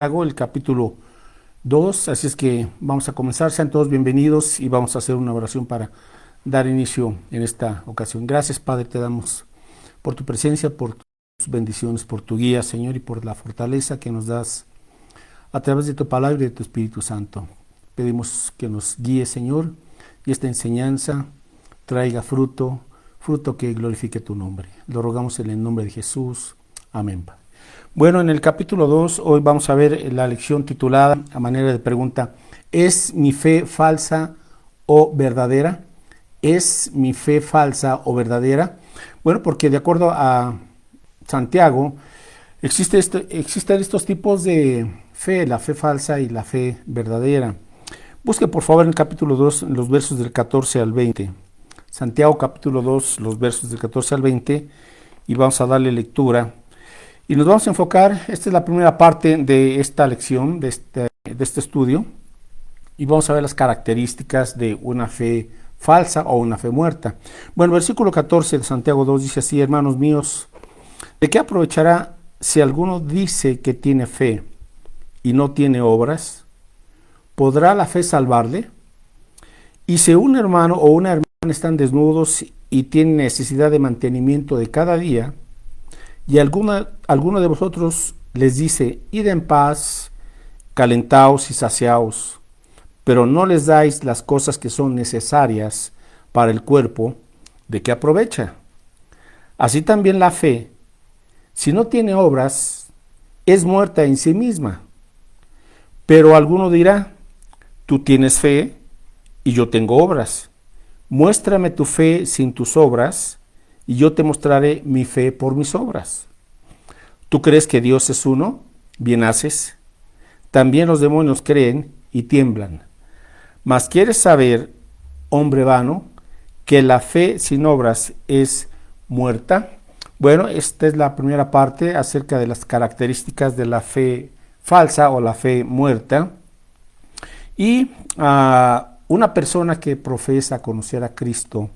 Hago el capítulo 2, así es que vamos a comenzar. Sean todos bienvenidos y vamos a hacer una oración para dar inicio en esta ocasión. Gracias, Padre, te damos por tu presencia, por tus bendiciones, por tu guía, Señor, y por la fortaleza que nos das a través de tu palabra y de tu Espíritu Santo. Pedimos que nos guíe, Señor, y esta enseñanza traiga fruto que glorifique tu nombre. Lo rogamos en el nombre de Jesús. Amén. Bueno, en el capítulo 2, hoy vamos a ver la lección titulada, a manera de pregunta, ¿es mi fe falsa o verdadera? ¿Es mi fe falsa o verdadera? Bueno, porque de acuerdo a Santiago, existen estos tipos de fe, la fe falsa y la fe verdadera. Busque por favor en el capítulo 2 los versos del 14 al 20. Santiago capítulo 2, los versos del 14 al 20, y vamos a darle lectura. Y nos vamos a enfocar, esta es la primera parte de esta lección, de este estudio, y vamos a ver las características de una fe falsa o una fe muerta. Bueno, el versículo 14 de Santiago 2 dice así: hermanos míos, ¿de qué aprovechará si alguno dice que tiene fe y no tiene obras? ¿Podrá la fe salvarle? Y si un hermano o una hermana están desnudos y tienen necesidad de mantenimiento de cada día, y alguno de vosotros les dice, id en paz, calentaos y saciaos, pero no les dais las cosas que son necesarias para el cuerpo, ¿de qué aprovecha? Así también la fe, si no tiene obras, es muerta en sí misma. Pero alguno dirá, tú tienes fe y yo tengo obras. Muéstrame tu fe sin tus obras, y yo te mostraré mi fe por mis obras. ¿Tú crees que Dios es uno? Bien haces. También los demonios creen y tiemblan. Mas ¿quieres saber, hombre vano, que la fe sin obras es muerta? Bueno, esta es la primera parte acerca de las características de la fe falsa o la fe muerta. Y una persona que profesa conocer a Cristo,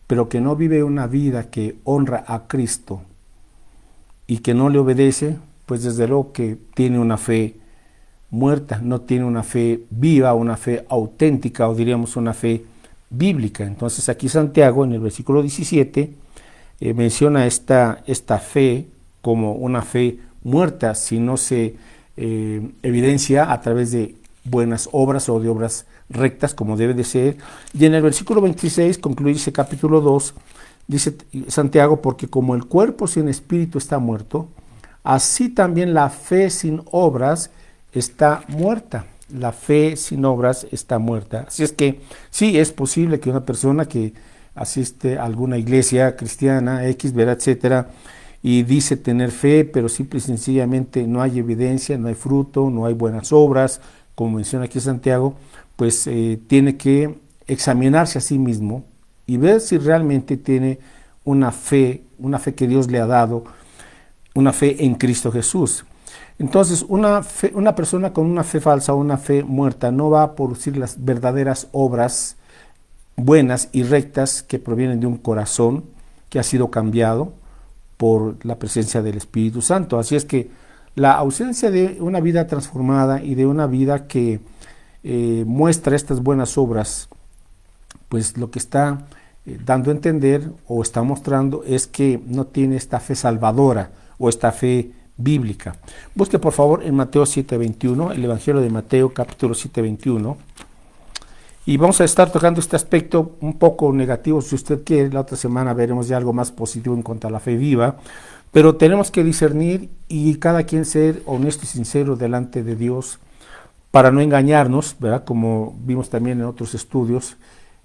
pero que no vive una vida que honra a Cristo y que no le obedece, pues desde luego que tiene una fe muerta, no tiene una fe viva, una fe auténtica, o diríamos una fe bíblica. Entonces aquí Santiago en el versículo 17 menciona esta fe como una fe muerta si no se evidencia a través de buenas obras o de obras rectas como debe de ser. Y en el versículo 26 concluye ese capítulo 2, dice Santiago, porque como el cuerpo sin espíritu está muerto, así también la fe sin obras está muerta. La fe sin obras está muerta. Así es que sí, es posible que una persona que asiste a alguna iglesia cristiana, X, verá, etcétera, y dice tener fe, pero simple y sencillamente no hay evidencia, no hay fruto, no hay buenas obras, como menciona aquí Santiago, pues tiene que examinarse a sí mismo y ver si realmente tiene una fe que Dios le ha dado, una fe en Cristo Jesús. Entonces, una persona con una fe falsa o una fe muerta no va a producir las verdaderas obras buenas y rectas que provienen de un corazón que ha sido cambiado por la presencia del Espíritu Santo. Así es que la ausencia de una vida transformada y de una vida que muestra estas buenas obras, pues lo que está dando a entender o está mostrando es que no tiene esta fe salvadora o esta fe bíblica. Busque por favor en Mateo 7:21, el Evangelio de Mateo capítulo 7:21, y vamos a estar tocando este aspecto un poco negativo si usted quiere. La otra semana veremos ya algo más positivo en cuanto a la fe viva, pero tenemos que discernir y cada quien ser honesto y sincero delante de Dios para no engañarnos, ¿verdad? Como vimos también en otros estudios,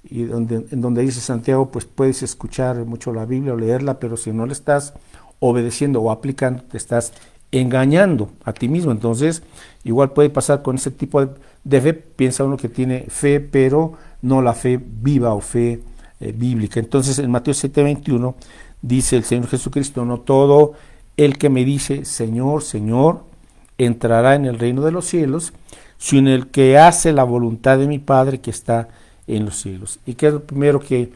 y en donde dice Santiago, pues puedes escuchar mucho la Biblia o leerla, pero si no le estás obedeciendo o aplicando, te estás engañando a ti mismo. Entonces, igual puede pasar con ese tipo de fe. Piensa uno que tiene fe, pero no la fe viva o fe bíblica. Entonces, en Mateo 7:21 dice el Señor Jesucristo, no todo el que me dice, Señor, Señor, entrará en el reino de los cielos, sino el que hace la voluntad de mi Padre que está en los cielos. ¿Y qué es lo primero que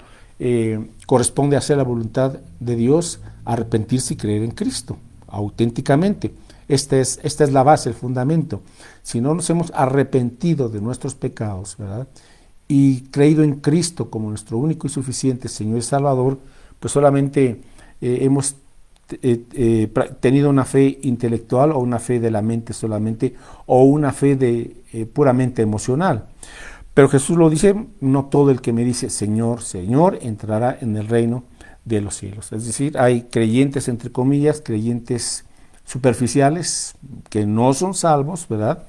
corresponde a hacer la voluntad de Dios? Arrepentirse y creer en Cristo, auténticamente. esta es la base, el fundamento. Si no nos hemos arrepentido de nuestros pecados, ¿verdad?, y creído en Cristo como nuestro único y suficiente Señor y Salvador, pues solamente hemos tenido una fe intelectual o una fe de la mente solamente, o una fe puramente emocional. Pero Jesús lo dice: no todo el que me dice Señor, Señor, entrará en el reino de los cielos. Es decir, hay creyentes, entre comillas, creyentes superficiales que no son salvos, ¿verdad?,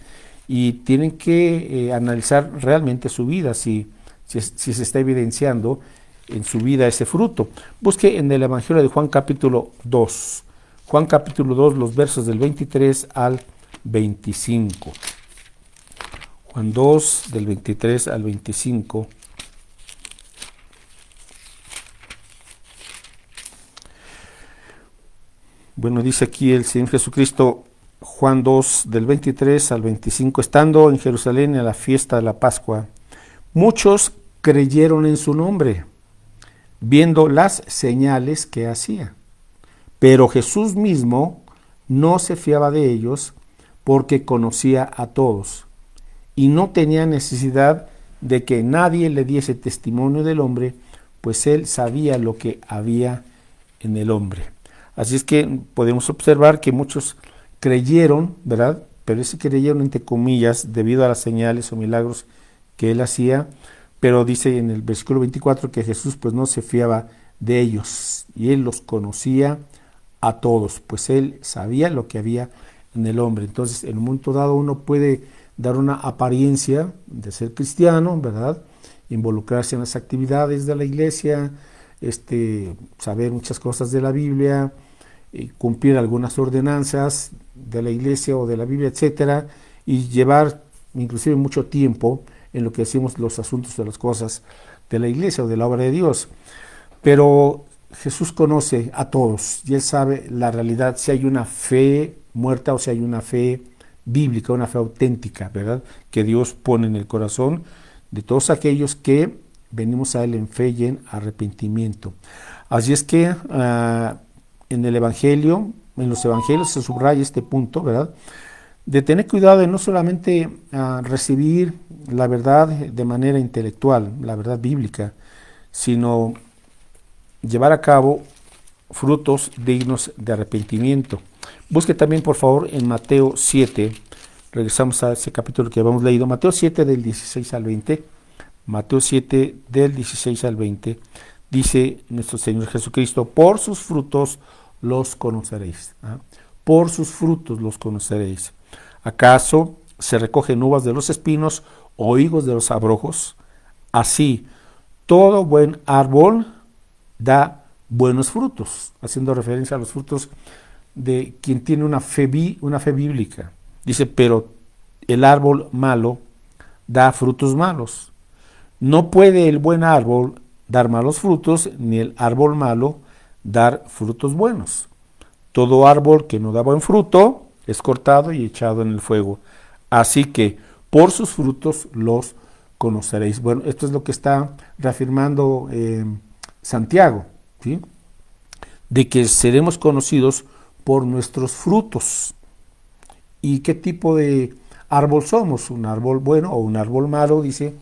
y tienen que analizar realmente su vida, si se está evidenciando en su vida ese fruto. Busque en el Evangelio de Juan capítulo 2, Juan capítulo 2, los versos del 23 al 25. Juan 2, del 23 al 25. Bueno, dice aquí el Señor Jesucristo, Juan 2, del 23 al 25, estando en Jerusalén en la fiesta de la Pascua, muchos creyeron en su nombre, viendo las señales que hacía. Pero Jesús mismo no se fiaba de ellos, porque conocía a todos, y no tenía necesidad de que nadie le diese testimonio del hombre, pues él sabía lo que había en el hombre. Así es que podemos observar que muchos creyeron, ¿verdad?, pero ese creyeron entre comillas debido a las señales o milagros que él hacía, pero dice en el versículo 24 que Jesús pues no se fiaba de ellos, y él los conocía a todos, pues él sabía lo que había en el hombre. Entonces, en un momento dado uno puede dar una apariencia de ser cristiano, ¿verdad?, involucrarse en las actividades de la iglesia, saber muchas cosas de la Biblia, cumplir algunas ordenanzas de la iglesia o de la Biblia, etcétera, y llevar inclusive mucho tiempo en lo que decimos los asuntos de las cosas de la iglesia o de la obra de Dios. Pero Jesús conoce a todos y él sabe la realidad, si hay una fe muerta o si hay una fe bíblica, una fe auténtica, ¿verdad?, que Dios pone en el corazón de todos aquellos que venimos a él en fe y en arrepentimiento. Así es que en el Evangelio, en los Evangelios se subraya este punto, ¿verdad?, de tener cuidado de no solamente recibir la verdad de manera intelectual, la verdad bíblica, sino llevar a cabo frutos dignos de arrepentimiento. Busque también, por favor, en Mateo 7, regresamos a ese capítulo que habíamos leído, Mateo 7 del 16 al 20, Mateo 7 del 16 al 20, dice nuestro Señor Jesucristo: por sus frutos los conoceréis. Por sus frutos los conoceréis. ¿Acaso se recogen uvas de los espinos o higos de los abrojos? Así, todo buen árbol da buenos frutos, haciendo referencia a los frutos de quien tiene una fe bíblica. Dice: pero el árbol malo da frutos malos. No puede el buen árbol dar malos frutos, ni el árbol malo dar frutos buenos. Todo árbol que no da buen fruto es cortado y echado en el fuego. Así que por sus frutos los conoceréis. Bueno, esto es lo que está reafirmando Santiago, ¿sí?, de que seremos conocidos por nuestros frutos. ¿Y qué tipo de árbol somos? ¿Un árbol bueno o un árbol malo? Dice,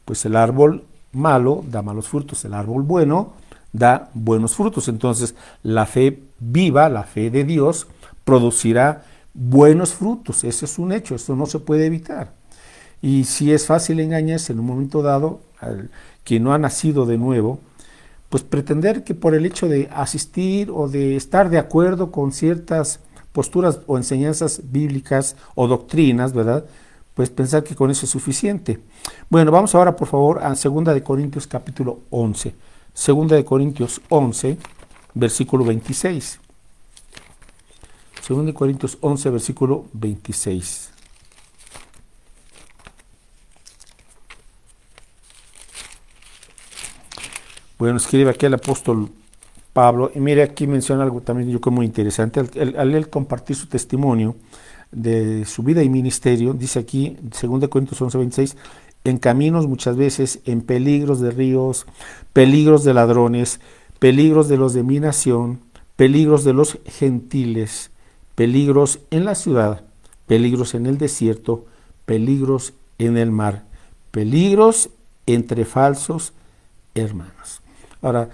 pues el árbol malo da malos frutos, el árbol bueno da buenos frutos. Entonces, la fe viva, la fe de Dios, producirá buenos frutos. Eso es un hecho, eso no se puede evitar. Y si es fácil engañarse en un momento dado, quien no ha nacido de nuevo, pues pretender que por el hecho de asistir o de estar de acuerdo con ciertas posturas o enseñanzas bíblicas o doctrinas, ¿verdad?, pues pensar que con eso es suficiente. Bueno, vamos ahora por favor a 2 de Corintios capítulo 11. 2 de Corintios 11, versículo 26. 2 de Corintios 11, versículo 26. Bueno, escribe aquí el apóstol Pablo, y mire, aquí menciona algo también yo creo muy interesante, al él compartir su testimonio de su vida y ministerio, dice aquí, 2 Corintios 11, 26, en caminos muchas veces, en peligros de ríos, peligros de ladrones, peligros de los de mi nación, peligros de los gentiles, peligros en la ciudad, peligros en el desierto, peligros en el mar, peligros entre falsos hermanos. Ahora,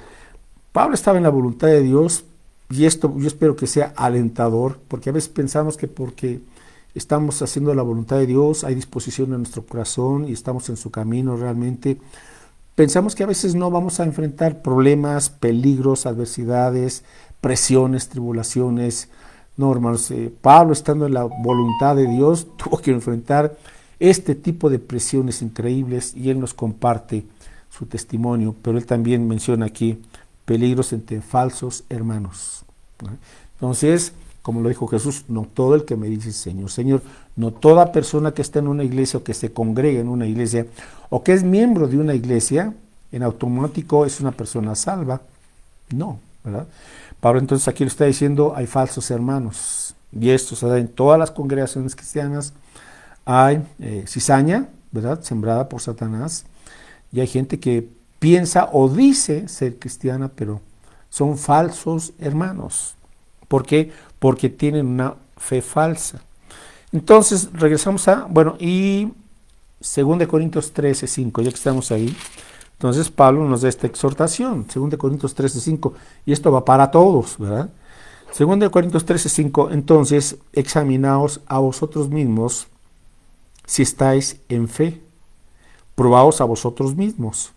Pablo estaba en la voluntad de Dios y esto yo espero que sea alentador, porque a veces pensamos que porque estamos haciendo la voluntad de Dios, hay disposición en nuestro corazón y estamos en su camino realmente. Pensamos que a veces no vamos a enfrentar problemas, peligros, adversidades, presiones, tribulaciones. No, hermanos, Pablo, estando en la voluntad de Dios, tuvo que enfrentar este tipo de presiones increíbles y él nos comparte su testimonio, pero él también menciona aquí peligros entre falsos hermanos. Entonces, como lo dijo Jesús, no todo el que me dice Señor, Señor, no toda persona que está en una iglesia o que se congrega en una iglesia o que es miembro de una iglesia, en automático es una persona salva. No, ¿verdad? Pablo entonces aquí le está diciendo, hay falsos hermanos, y esto se da en todas las congregaciones cristianas. Hay cizaña, ¿verdad?, sembrada por Satanás, y hay gente que piensa o dice ser cristiana, pero son falsos hermanos. ¿Por qué? Porque tienen una fe falsa. Entonces, regresamos y 2 Corintios 13, 5, ya que estamos ahí. Entonces, Pablo nos da esta exhortación, 2 Corintios 13, 5, y esto va para todos, ¿verdad? 2 Corintios 13, 5, entonces, examinaos a vosotros mismos si estáis en fe, probaos a vosotros mismos.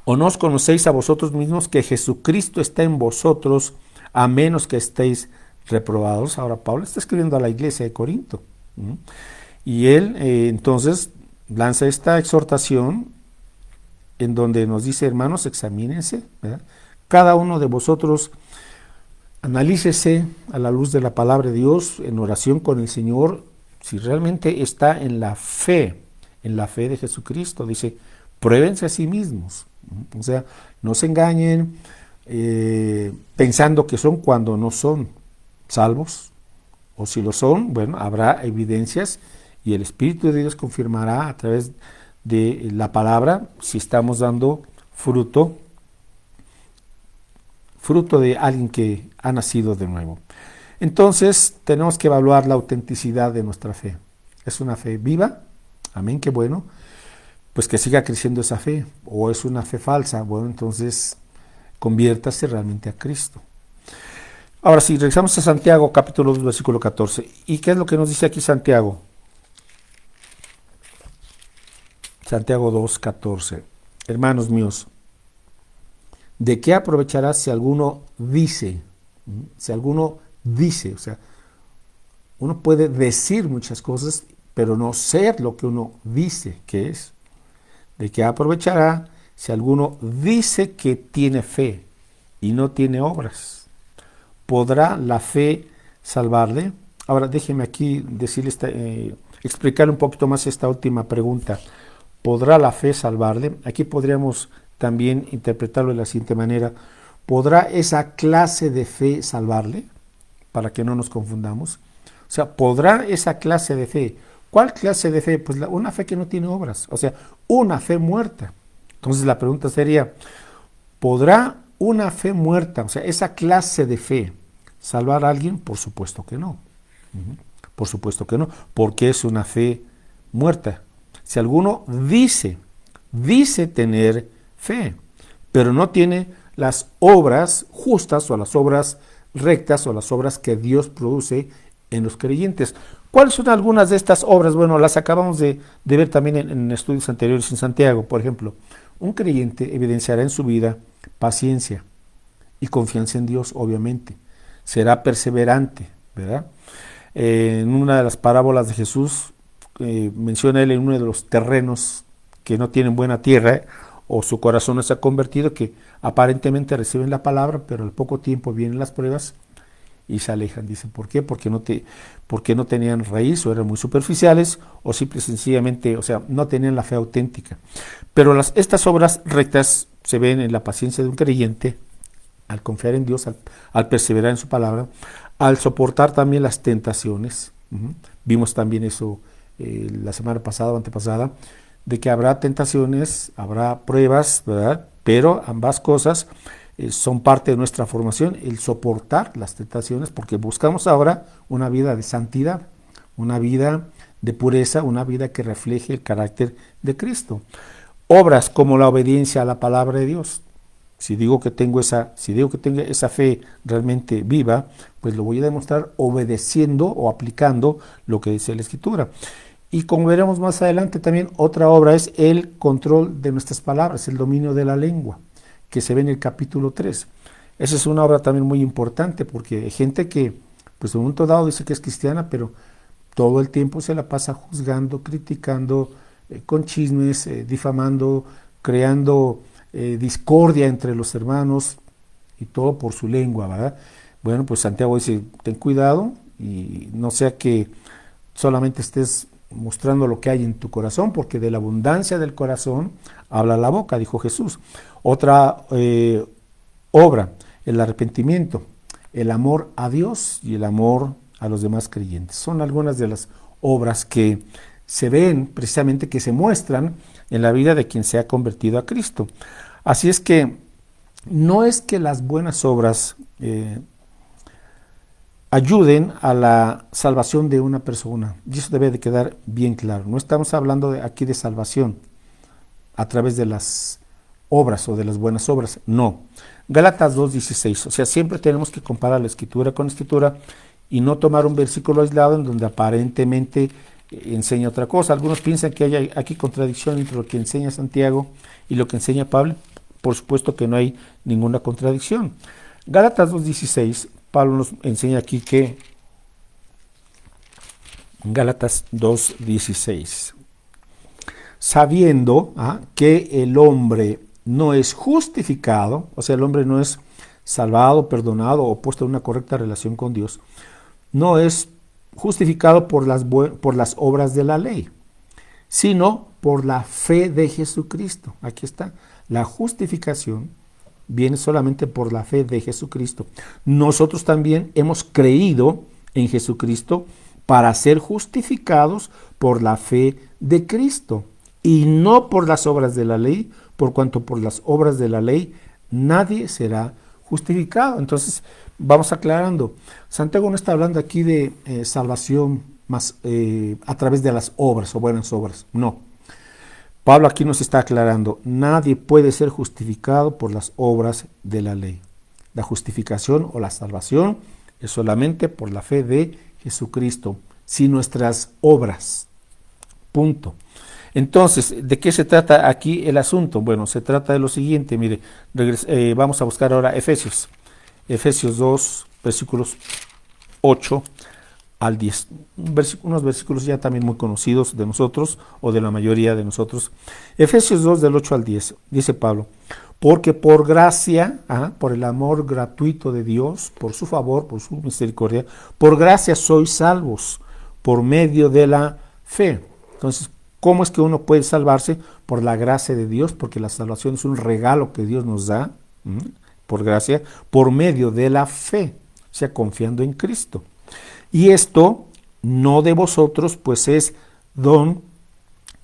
¿O no os conocéis a vosotros mismos que Jesucristo está en vosotros, a menos que estéis reprobados? Ahora Pablo está escribiendo a la iglesia de Corinto. Y él entonces lanza esta exhortación en donde nos dice, hermanos, examínense, ¿verdad? Cada uno de vosotros analícese a la luz de la palabra de Dios, en oración con el Señor, si realmente está en la fe de Jesucristo. Dice, pruébense a sí mismos. O sea, no se engañen pensando que son cuando no son salvos, o si lo son, bueno, habrá evidencias y el Espíritu de Dios confirmará a través de la palabra si estamos dando fruto de alguien que ha nacido de nuevo. Entonces tenemos que evaluar la autenticidad de nuestra fe. ¿Es una fe viva? Amén, qué bueno. Pues que siga creciendo esa fe. ¿O es una fe falsa? Bueno, entonces conviértase realmente a Cristo. Ahora sí, regresamos a Santiago, capítulo 2, versículo 14. ¿Y qué es lo que nos dice aquí Santiago? Santiago 2, 14. Hermanos míos, ¿de qué aprovechará si alguno dice? Si alguno dice, o sea, uno puede decir muchas cosas, pero no ser lo que uno dice que es. ¿De qué aprovechará si alguno dice que tiene fe y no tiene obras? ¿Podrá la fe salvarle? Ahora déjeme aquí explicar un poquito más esta última pregunta. ¿Podrá la fe salvarle? Aquí podríamos también interpretarlo de la siguiente manera. ¿Podrá esa clase de fe salvarle? Para que no nos confundamos. O sea, ¿podrá esa clase de fe? ¿Cuál clase de fe? Pues una fe que no tiene obras. O sea, una fe muerta. Entonces la pregunta sería, ¿podrá una fe muerta, o sea, esa clase de fe, salvar a alguien? Por supuesto que no. Por supuesto que no, porque es una fe muerta. Si alguno dice tener fe, pero no tiene las obras justas o las obras rectas o las obras que Dios produce en los creyentes. ¿Cuáles son algunas de estas obras? Bueno, las acabamos de ver también en estudios anteriores en Santiago. Por ejemplo, un creyente evidenciará en su vida paciencia y confianza en Dios, obviamente. Será perseverante, ¿verdad? En una de las parábolas de Jesús, menciona él en uno de los terrenos que no tienen buena tierra, o su corazón no se ha convertido, que aparentemente reciben la palabra, pero al poco tiempo vienen las pruebas y se alejan. Dicen, ¿por qué? Porque no tenían raíz, o eran muy superficiales, o simple y sencillamente, o sea, no tenían la fe auténtica. Pero estas obras rectas se ven en la paciencia de un creyente, al confiar en Dios, al perseverar en su palabra, al soportar también las tentaciones. Vimos también eso la semana pasada o antepasada, de que habrá tentaciones, habrá pruebas, ¿verdad? Pero ambas cosas son parte de nuestra formación, el soportar las tentaciones, porque buscamos ahora una vida de santidad, una vida de pureza, una vida que refleje el carácter de Cristo. Obras como la obediencia a la palabra de Dios. Si digo que tengo esa fe realmente viva, pues lo voy a demostrar obedeciendo o aplicando lo que dice la Escritura. Y como veremos más adelante también, otra obra es el control de nuestras palabras, el dominio de la lengua, que se ve en el capítulo 3. Esa es una obra también muy importante, porque hay gente que, pues en un momento dado dice que es cristiana, pero todo el tiempo se la pasa juzgando, criticando, con chismes, difamando, creando discordia entre los hermanos, y todo por su lengua, ¿verdad? Bueno, pues Santiago dice, ten cuidado, y no sea que solamente estés mostrando lo que hay en tu corazón, porque de la abundancia del corazón habla la boca, dijo Jesús. Otra obra, el arrepentimiento, el amor a Dios y el amor a los demás creyentes. Son algunas de las obras que se ven precisamente, que se muestran en la vida de quien se ha convertido a Cristo. Así es que no es que las buenas obras ayuden a la salvación de una persona, y eso debe de quedar bien claro. No estamos hablando aquí de salvación a través de las obras o de las buenas obras, no. Gálatas 2:16, o sea, siempre tenemos que comparar la Escritura con la Escritura y no tomar un versículo aislado en donde aparentemente enseña otra cosa. Algunos piensan que hay aquí contradicción entre lo que enseña Santiago y lo que enseña Pablo. Por supuesto que no hay ninguna contradicción. Gálatas 2:16, Pablo nos enseña aquí que, Gálatas 2:16, sabiendo que el hombre no es justificado, o sea, el hombre no es salvado, perdonado o puesto en una correcta relación con Dios, no es justificado por las obras de la ley, sino por la fe de Jesucristo. Aquí está, la justificación viene solamente por la fe de Jesucristo. Nosotros también hemos creído en Jesucristo para ser justificados por la fe de Cristo y no por las obras de la ley, por cuanto por las obras de la ley nadie será justificado. Entonces, vamos aclarando. Santiago no está hablando aquí de salvación más a través de las obras o buenas obras, no. Pablo aquí nos está aclarando, nadie puede ser justificado por las obras de la ley. La justificación o la salvación es solamente por la fe de Jesucristo, sin nuestras obras. Punto. Entonces, ¿de qué se trata aquí el asunto? Bueno, se trata de lo siguiente, mire, vamos a buscar ahora Efesios 2, versículos 8 al 10. Unos versículos ya también muy conocidos de nosotros, o de la mayoría de nosotros. Efesios 2, del 8 al 10, dice Pablo, porque por gracia, por el amor gratuito de Dios, por su favor, por su misericordia, por gracia sois salvos, por medio de la fe. Entonces, ¿cómo es que uno puede salvarse? Por la gracia de Dios, porque la salvación es un regalo que Dios nos da, por gracia, por medio de la fe, o sea, confiando en Cristo. Y esto no de vosotros, pues es don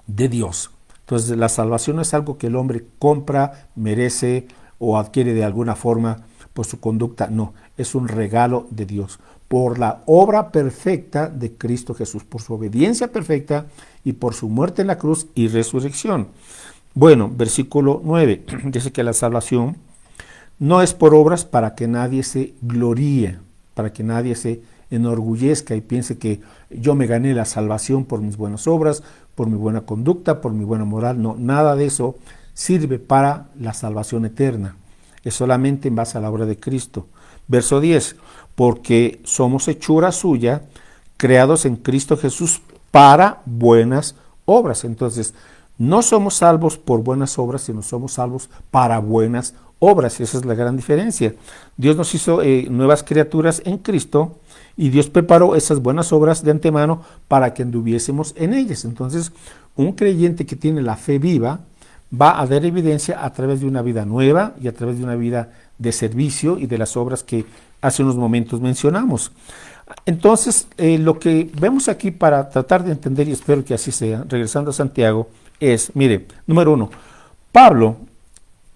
de Dios. Entonces, la salvación no es algo que el hombre compra, merece o adquiere de alguna forma por su conducta, no, es un regalo de Dios, por la obra perfecta de Cristo Jesús, por su obediencia perfecta y por su muerte en la cruz y resurrección. Bueno, versículo 9, dice que la salvación no es por obras para que nadie se gloríe, para que nadie se enorgullezca y piense que yo me gané la salvación por mis buenas obras, por mi buena conducta, por mi buena moral. No, nada de eso sirve para la salvación eterna. Es solamente en base a la obra de Cristo. Verso 10, porque somos hechura suya, creados en Cristo Jesús para buenas obras. Entonces, no somos salvos por buenas obras, sino somos salvos para buenas obras. Y esa es la gran diferencia. Dios nos hizo nuevas criaturas en Cristo y Dios preparó esas buenas obras de antemano para que anduviésemos en ellas. Entonces, un creyente que tiene la fe viva va a dar evidencia a través de una vida nueva y a través de una vida de servicio y de las obras que hace unos momentos mencionamos. Entonces, lo que vemos aquí para tratar de entender, y espero que así sea, regresando a Santiago, es, mire, número 1, Pablo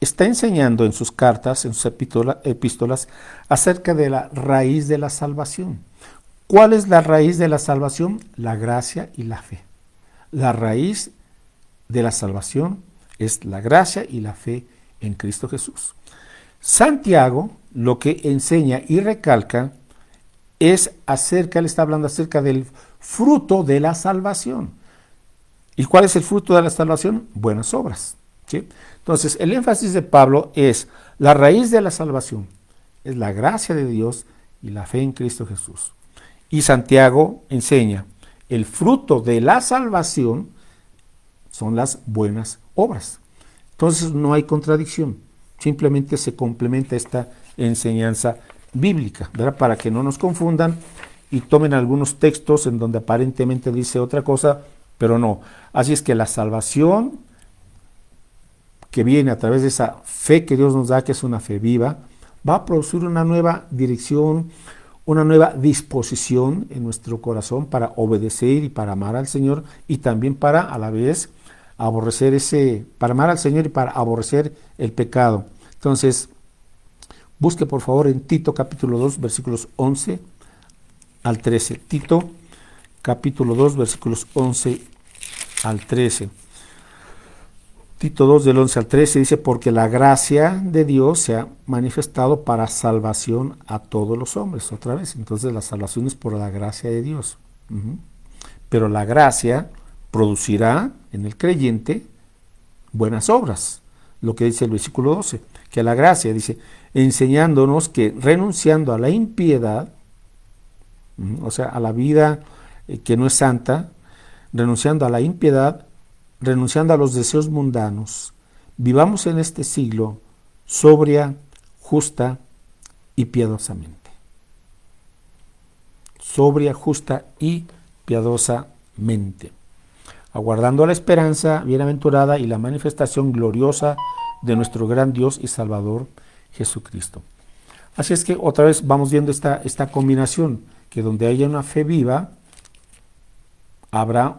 está enseñando en sus cartas, en sus epístolas, acerca de la raíz de la salvación. ¿Cuál es la raíz de la salvación? La gracia y la fe. La raíz de la salvación es la gracia y la fe en Cristo Jesús. Santiago lo que enseña y recalca es acerca, él está hablando acerca del fruto de la salvación. ¿Y cuál es el fruto de la salvación? Buenas obras. ¿Sí? Entonces, el énfasis de Pablo es la raíz de la salvación, es la gracia de Dios y la fe en Cristo Jesús. Y Santiago enseña, el fruto de la salvación son las buenas obras. Entonces, no hay contradicción, simplemente se complementa esta enseñanza bíblica, ¿verdad? Para que no nos confundan y tomen algunos textos en donde aparentemente dice otra cosa, pero no. Así es que la salvación que viene a través de esa fe que Dios nos da, que es una fe viva, va a producir una nueva dirección, una nueva disposición en nuestro corazón para obedecer y para amar al Señor, y también para a la vez para amar al Señor y para aborrecer el pecado. Entonces, busque por favor en Tito capítulo 2, versículos 11 al 13. Tito capítulo 2, versículos 11 al 13. Tito 2, del 11 al 13 dice, porque la gracia de Dios se ha manifestado para salvación a todos los hombres. Otra vez, entonces la salvación es por la gracia de Dios. Pero la gracia producirá en el creyente buenas obras. Lo que dice el versículo 12, que la gracia, dice, enseñándonos que renunciando a la impiedad, o sea, a la vida que no es santa, renunciando a la impiedad, renunciando a los deseos mundanos, vivamos en este siglo sobria, justa y piadosamente. Sobria, justa y piadosamente, aguardando la esperanza bienaventurada y la manifestación gloriosa de nuestro gran Dios y Salvador Jesucristo. Así es que otra vez vamos viendo esta combinación, que donde haya una fe viva, habrá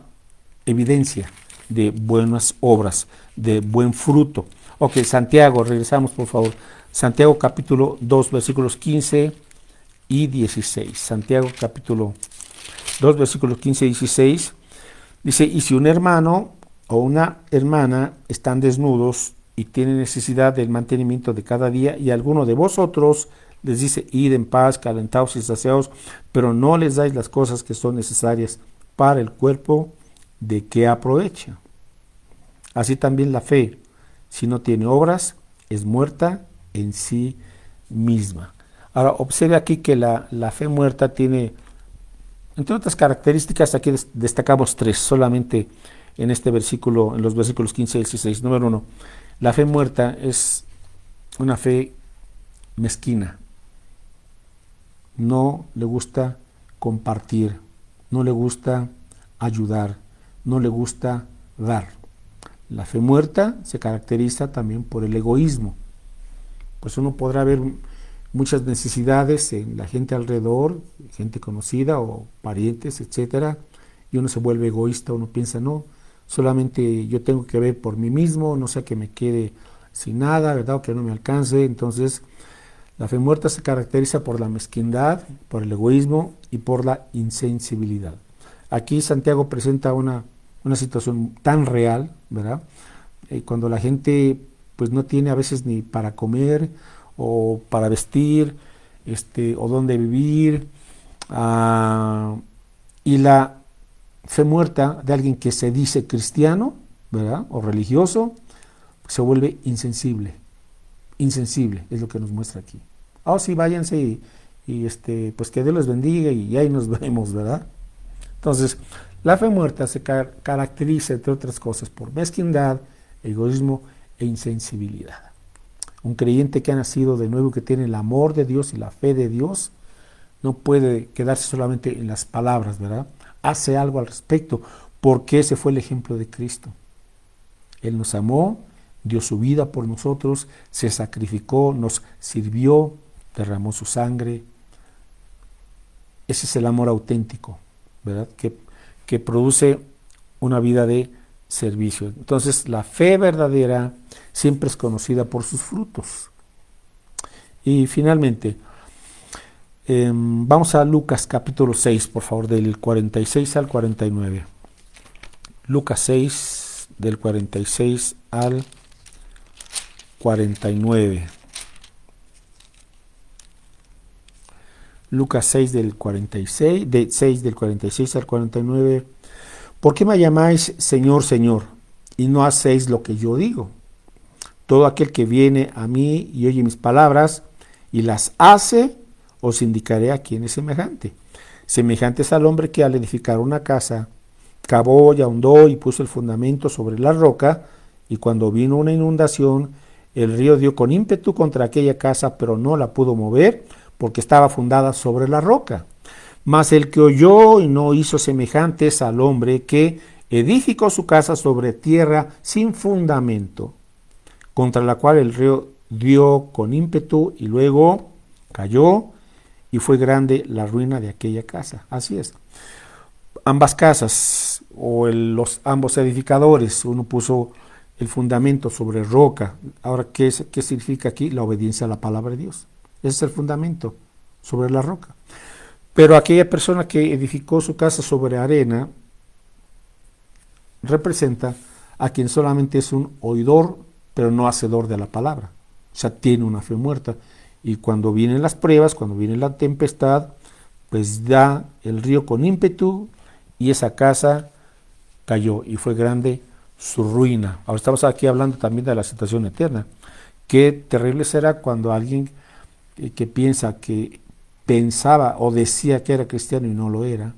evidencia de buenas obras, de buen fruto. Ok, Santiago, regresamos por favor. Santiago capítulo 2, versículos 15 y 16. Santiago capítulo 2, versículos 15 y 16. Dice, y si un hermano o una hermana están desnudos y tienen necesidad del mantenimiento de cada día, y alguno de vosotros les dice, id en paz, calentaos y saciaos, pero no les dais las cosas que son necesarias para el cuerpo, ¿de qué aprovecha? Así también la fe, si no tiene obras, es muerta en sí misma. Ahora, observe aquí que la fe muerta tiene, entre otras características, aquí destacamos tres, solamente en este versículo, en los versículos 15 y 16. Número 1, la fe muerta es una fe mezquina. No le gusta compartir, no le gusta ayudar, no le gusta dar. La fe muerta se caracteriza también por el egoísmo. Pues uno podrá ver muchas necesidades en la gente alrededor, gente conocida o parientes, etcétera, y uno se vuelve egoísta, uno piensa, no, solamente yo tengo que ver por mí mismo, no sea que me quede sin nada, ¿verdad? O que no me alcance. Entonces, la fe muerta se caracteriza por la mezquindad, por el egoísmo y por la insensibilidad. Aquí Santiago presenta una situación tan real, ¿verdad? Cuando la gente pues no tiene a veces ni para comer o para vestir, o dónde vivir, y la fe muerta de alguien que se dice cristiano, ¿verdad? O religioso, se vuelve insensible. Insensible es lo que nos muestra aquí. Sí, váyanse y pues que Dios les bendiga y ahí nos vemos, ¿verdad? Entonces, la fe muerta se caracteriza, entre otras cosas, por mezquindad, egoísmo e insensibilidad. Un creyente que ha nacido de nuevo, que tiene el amor de Dios y la fe de Dios, no puede quedarse solamente en las palabras, ¿verdad? Hace algo al respecto, porque ese fue el ejemplo de Cristo. Él nos amó, dio su vida por nosotros, se sacrificó, nos sirvió, derramó su sangre. Ese es el amor auténtico, ¿verdad? Que produce una vida de servicio. Entonces, la fe verdadera siempre es conocida por sus frutos. Y finalmente, vamos a Lucas capítulo 6, por favor, del 46 al 49. Lucas 6, del 46 al 49. Lucas 6 del 46, de 6 del 46 al 49. ¿Por qué me llamáis Señor, Señor, y no hacéis lo que yo digo? Todo aquel que viene a mí y oye mis palabras y las hace, os indicaré a quién es semejante. Semejante es al hombre que al edificar una casa, cavó y ahondó y puso el fundamento sobre la roca, y cuando vino una inundación, el río dio con ímpetu contra aquella casa, pero no la pudo mover, porque estaba fundada sobre la roca. Mas el que oyó y no hizo semejante es al hombre que edificó su casa sobre tierra sin fundamento, contra la cual el río dio con ímpetu y luego cayó, y fue grande la ruina de aquella casa. Así es. Ambas casas, o ambos edificadores, uno puso el fundamento sobre roca. Ahora, ¿qué significa aquí? La obediencia a la palabra de Dios. Ese es el fundamento, sobre la roca. Pero aquella persona que edificó su casa sobre arena representa a quien solamente es un oidor, pero no hacedor de la palabra. O sea, tiene una fe muerta. Y cuando vienen las pruebas, cuando viene la tempestad, pues da el río con ímpetu y esa casa cayó y fue grande su ruina. Ahora estamos aquí hablando también de la situación eterna. Qué terrible será cuando alguien que pensaba o decía que era cristiano y no lo era,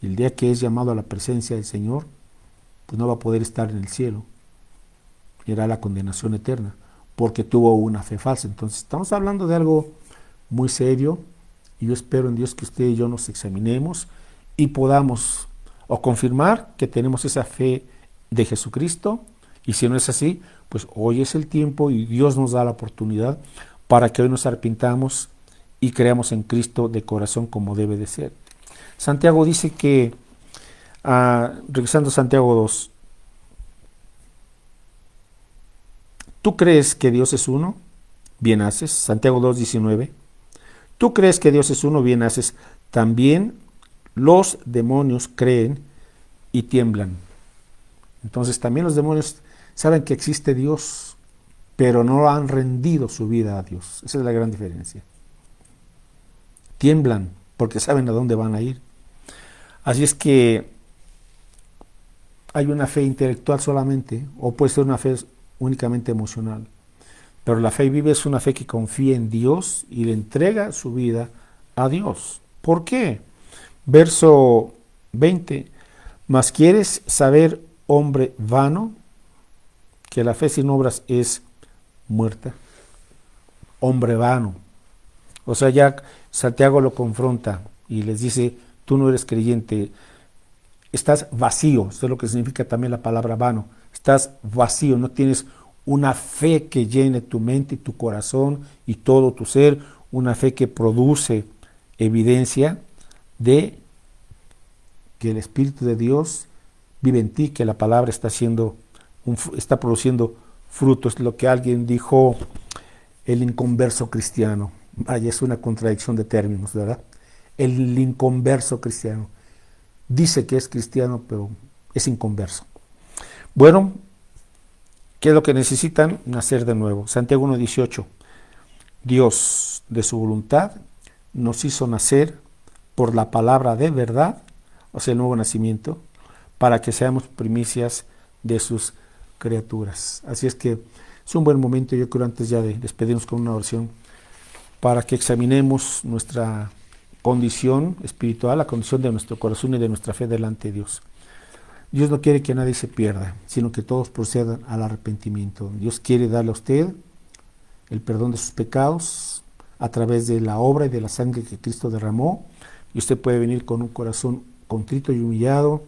y el día que es llamado a la presencia del Señor, pues no va a poder estar en el cielo. Era la condenación eterna, porque tuvo una fe falsa. Entonces estamos hablando de algo muy serio, y yo espero en Dios que usted y yo nos examinemos y podamos o confirmar que tenemos esa fe de Jesucristo, y si no es así, pues hoy es el tiempo y Dios nos da la oportunidad para que hoy nos arrepintamos y creamos en Cristo de corazón como debe de ser. Santiago dice que, regresando a Santiago 2, ¿tú crees que Dios es uno? Bien haces. Santiago 2:19. ¿Tú crees que Dios es uno? Bien haces. También los demonios creen y tiemblan. Entonces también los demonios saben que existe Dios, pero no han rendido su vida a Dios. Esa es la gran diferencia. Tiemblan porque saben a dónde van a ir. Así es que hay una fe intelectual solamente, o puede ser una fe únicamente emocional. Pero la fe viva es una fe que confía en Dios y le entrega su vida a Dios. ¿Por qué? Verso 20. Mas quieres saber, hombre vano, que la fe sin obras es muerta. Hombre vano. O sea, ya Santiago lo confronta y les dice, tú no eres creyente, estás vacío. Eso es lo que significa también la palabra vano. Estás vacío, no tienes una fe que llene tu mente y tu corazón y todo tu ser, una fe que produce evidencia de que el Espíritu de Dios vive en ti, que la palabra está produciendo frutos. Es lo que alguien dijo, el inconverso cristiano. Vaya, es una contradicción de términos, ¿verdad? El inconverso cristiano. Dice que es cristiano, pero es inconverso. Bueno, ¿qué es lo que necesitan? Nacer de nuevo. Santiago 1:18. Dios, de su voluntad, nos hizo nacer por la palabra de verdad, o sea, el nuevo nacimiento, para que seamos primicias de sus criaturas. Así es que es un buen momento, yo creo, antes ya de despedirnos con una oración, para que examinemos nuestra condición espiritual, la condición de nuestro corazón y de nuestra fe delante de Dios. Dios no quiere que nadie se pierda, sino que todos procedan al arrepentimiento. Dios quiere darle a usted el perdón de sus pecados a través de la obra y de la sangre que Cristo derramó, y usted puede venir con un corazón contrito y humillado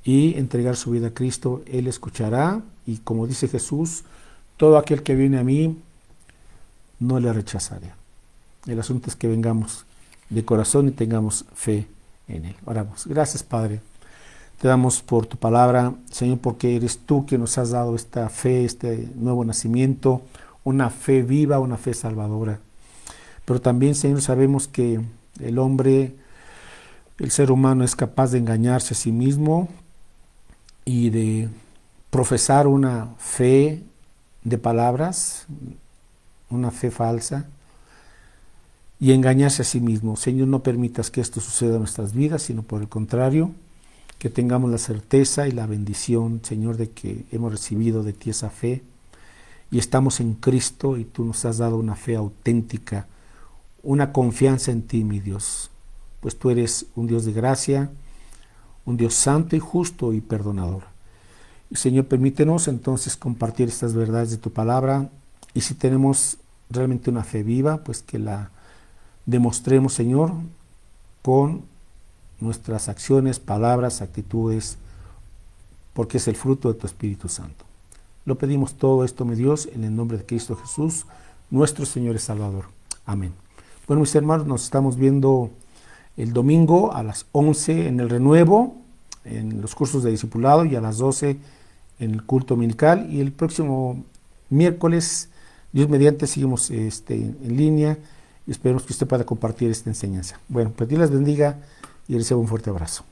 y entregar su vida a Cristo. Él escuchará, y como dice Jesús, todo aquel que viene a mí no le rechazaré. El asunto es que vengamos de corazón y tengamos fe en Él. Oramos. Gracias, Padre. Te damos por tu palabra, Señor. Señor, porque eres tú que nos has dado esta fe, este nuevo nacimiento, una fe viva, una fe salvadora. Pero también, Señor, sabemos que el hombre, el ser humano es capaz de engañarse a sí mismo y de profesar una fe de palabras, una fe falsa, y engañarse a sí mismo. Señor, no permitas que esto suceda en nuestras vidas, sino por el contrario, que tengamos la certeza y la bendición, Señor, de que hemos recibido de ti esa fe y estamos en Cristo y tú nos has dado una fe auténtica, una confianza en ti, mi Dios, pues tú eres un Dios de gracia, un Dios santo y justo y perdonador. Y Señor, permítenos entonces compartir estas verdades de tu palabra y si tenemos realmente una fe viva, pues que la demostremos, Señor, con nuestras acciones, palabras, actitudes, porque es el fruto de tu Espíritu Santo. Lo pedimos todo esto, mi Dios, en el nombre de Cristo Jesús, nuestro Señor y Salvador. Amén. Bueno, mis hermanos, nos estamos viendo el domingo a las 11 en el Renuevo, en los cursos de discipulado, y a las 12 en el culto dominical. Y el próximo miércoles, Dios mediante, seguimos en línea y esperemos que usted pueda compartir esta enseñanza. Bueno, pues Dios les bendiga y reciba un fuerte abrazo.